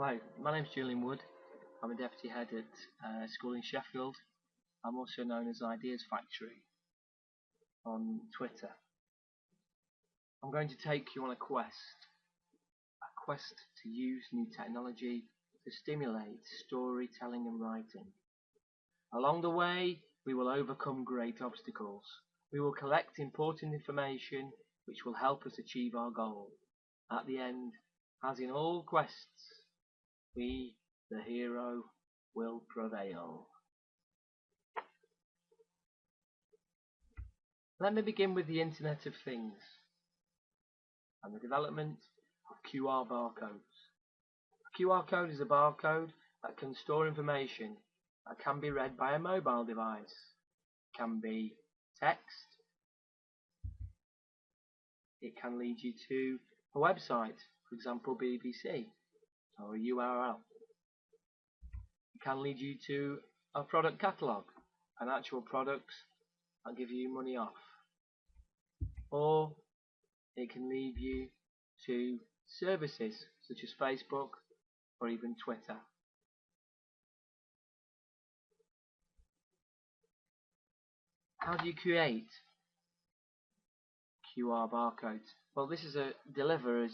Hello, my name's Julian Wood. I'm a deputy head at a school in Sheffield. I'm also known as Ideas Factory on Twitter. I'm going to take you on a quest to use new technology to stimulate storytelling and writing. Along the way, we will overcome great obstacles. We will collect important information which will help us achieve our goal. At the end, as in all quests, we, the hero, will prevail. Let me begin with the Internet of Things and the development of QR barcodes. A QR code is a barcode that can store information that can be read by a mobile device. It can be text. It can lead you to a website, for example BBC, or a URL. It can lead you to a product catalogue, an actual product that give you money off. Or it can lead you to services such as Facebook or even Twitter. How do you create QR barcodes? Well, this is Deliver is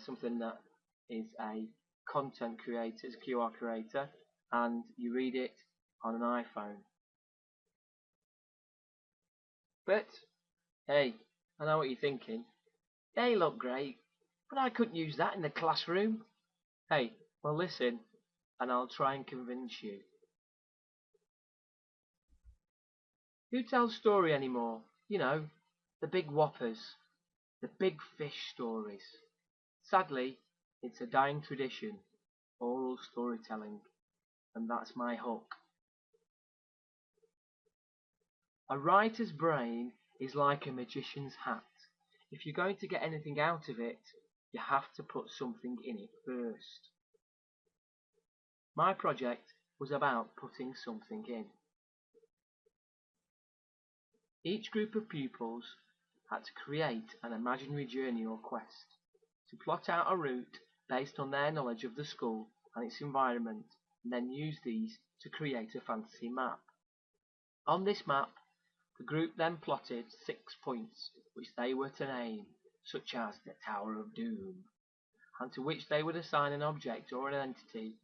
something that is a content creator, it's a QR creator, and you read it on an iPhone. But hey, I know what you're thinking. They look great, but I couldn't use that in the classroom. Hey, well listen, and I'll try and convince you. Who tells story anymore? You know, the big whoppers, the big fish stories. Sadly, it's a dying tradition, oral storytelling, and that's my hook. A writer's brain is like a magician's hat. If you're going to get anything out of it, you have to put something in it first. My project was about putting something in. Each group of pupils had to create an imaginary journey or quest, to plot out a route based on their knowledge of the school and its environment, and then use these to create a fantasy map. On this map, the group then plotted 6 points which they were to name, such as the Tower of Doom, and to which they would assign an object or an entity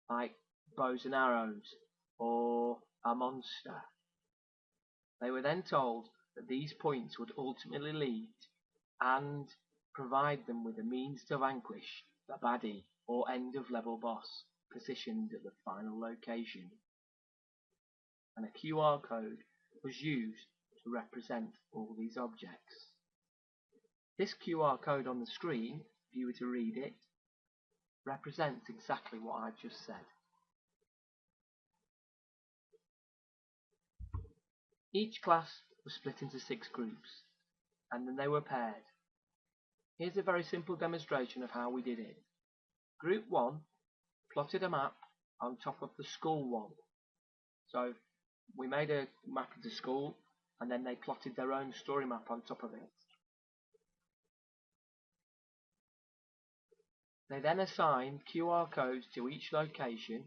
like bows and arrows or a monster. They were then told that these points would ultimately lead and provide them with a means to vanquish the baddie or end of level boss positioned at the final location. And a QR code was used to represent all these objects. This QR code on the screen, if you were to read it, represents exactly what I've just said. Each class was split into 6 groups, and then they were paired. Here's a very simple demonstration of how we did it. Group 1 plotted a map on top of the school one. So we made a map of the school, and then they plotted their own story map on top of it. They then assigned QR codes to each location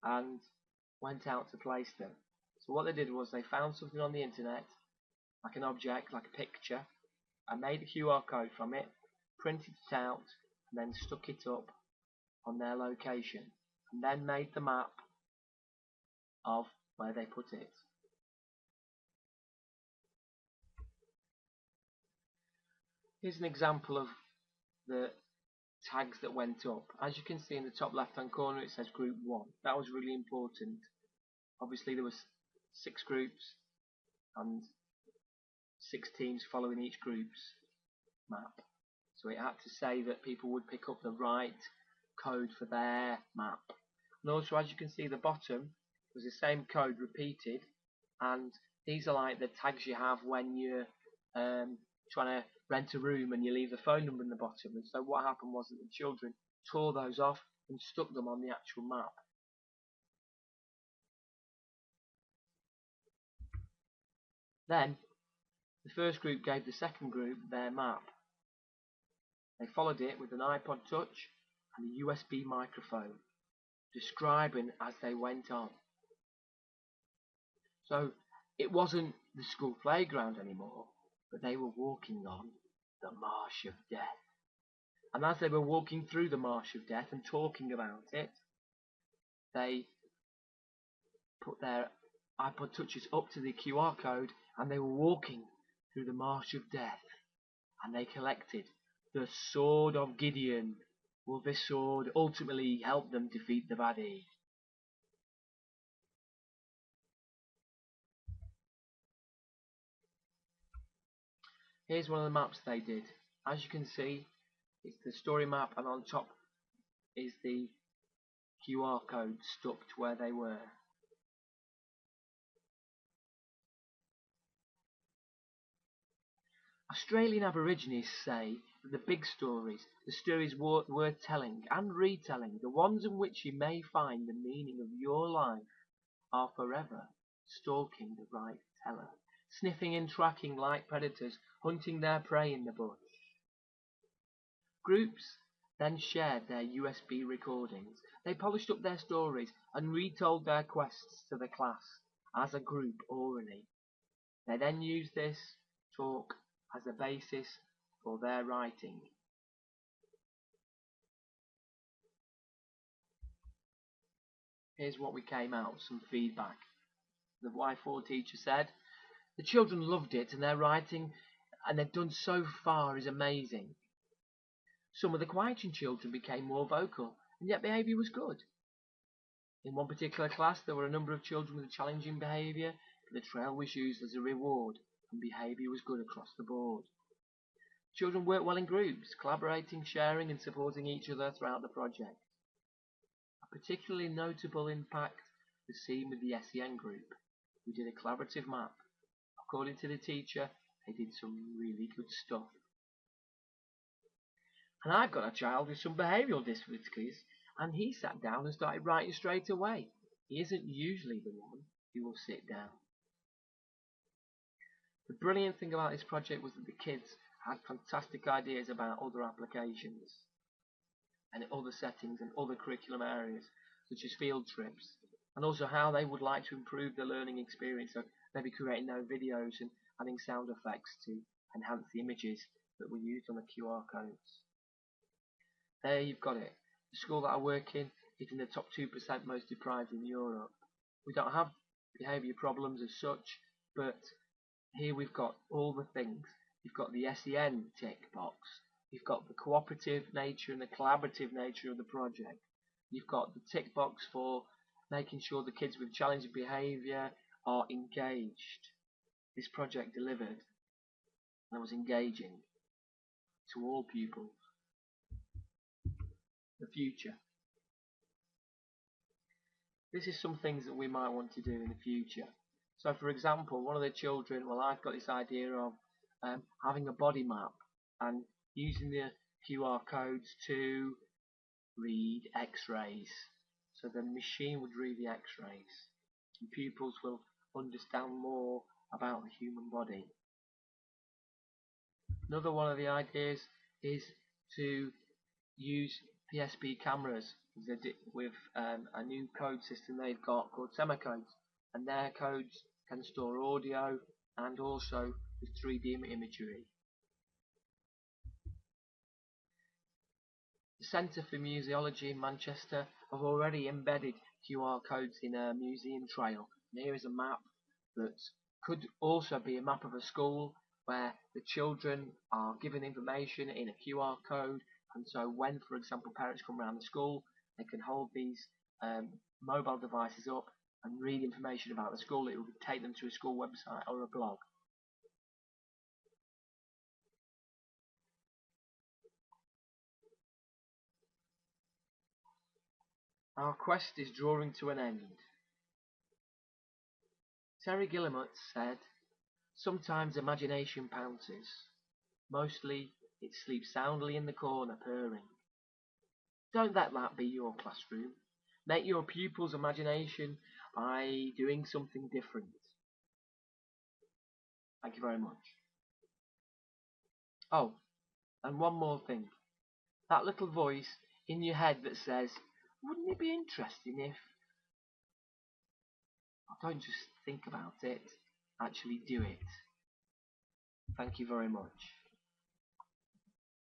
and went out to place them. So what they did was they found something on the internet, like an object, like a picture, and made a QR code from it, printed it out, and then stuck it up on their location, and then made the map of where they put it. Here's an example of the tags that went up. As you can see in the top left hand corner, it says group 1. That was really important. Obviously there was 6 groups and 6 teams following each group's map, so it had to say that people would pick up the right code for their map. And also, as you can see, the bottom was the same code repeated, and these are like the tags you have when you're trying to rent a room and you leave the phone number in the bottom. And so what happened was that the children tore those off and stuck them on the actual map. Then the first group gave the second group their map. They followed it with an iPod Touch, and a USB microphone, describing as they went on. So it wasn't the school playground anymore, but they were walking on the Marsh of Death. And as they were walking through the Marsh of Death and talking about it, they put their iPod touches up to the QR code and they were walking through the Marsh of Death. And they collected the Sword of Gideon. Will this sword ultimately help them defeat the baddie? Here's one of the maps they did. As you can see, it's the story map, and on top is the QR code stuck to where they were. Australian Aborigines say that the big stories, the stories worth telling and retelling, the ones in which you may find the meaning of your life, are forever stalking the right teller, sniffing and tracking like predators, hunting their prey in the bush. Groups then shared their USB recordings. They polished up their stories and retold their quests to the class as a group orally. They then used this talk as a basis for their writing. Here's what we came out, some feedback. The Y4 teacher said, the children loved it and their writing and they've done so far is amazing. Some of the quieting children became more vocal and yet behaviour was good. In one particular class there were a number of children with challenging behaviour, but the trail was used as a reward and behaviour was good across the board. Children worked well in groups, collaborating, sharing and supporting each other throughout the project. A particularly notable impact was seen with the SEN group, who did a collaborative map. According to the teacher, they did some really good stuff. And I've got a child with some behavioural difficulties, and he sat down and started writing straight away. He isn't usually the one who will sit down. The brilliant thing about this project was that the kids had fantastic ideas about other applications and other settings and other curriculum areas, such as field trips, and also how they would like to improve the learning experience, so maybe creating their videos and adding sound effects to enhance the images that were used on the QR codes. There you've got it. The school that I work in is in the top 2% most deprived in Europe. We don't have behaviour problems as such, but here we've got all the things. You've got the SEN tick box. You've got the cooperative nature and the collaborative nature of the project. You've got the tick box for making sure the kids with challenging behaviour are engaged. This project delivered and was engaging to all pupils. The future. This is some things that we might want to do in the future. So for example, one of the children, well, I've got this idea of having a body map and using the QR codes to read x-rays. So the machine would read the x-rays and pupils will understand more about the human body. Another one of the ideas is to use PSP cameras with a new code system they've got called Semicodes, and their codes can store audio and also with 3D imagery. The Centre for Museology in Manchester have already embedded QR codes in a museum trail. And here is a map that could also be a map of a school where the children are given information in a QR code, and so when, for example, parents come around the school, they can hold these mobile devices up and read information about the school. It will take them to a school website or a blog. Our quest is drawing to an end. Terry Guillemot said, sometimes imagination pounces. Mostly it sleeps soundly in the corner purring. Don't let that be your classroom. Make your pupils' imagination by doing something different. Thank you very much. Oh, and one more thing. That little voice in your head that says, wouldn't it be interesting if... Don't just think about it, actually do it. Thank you very much.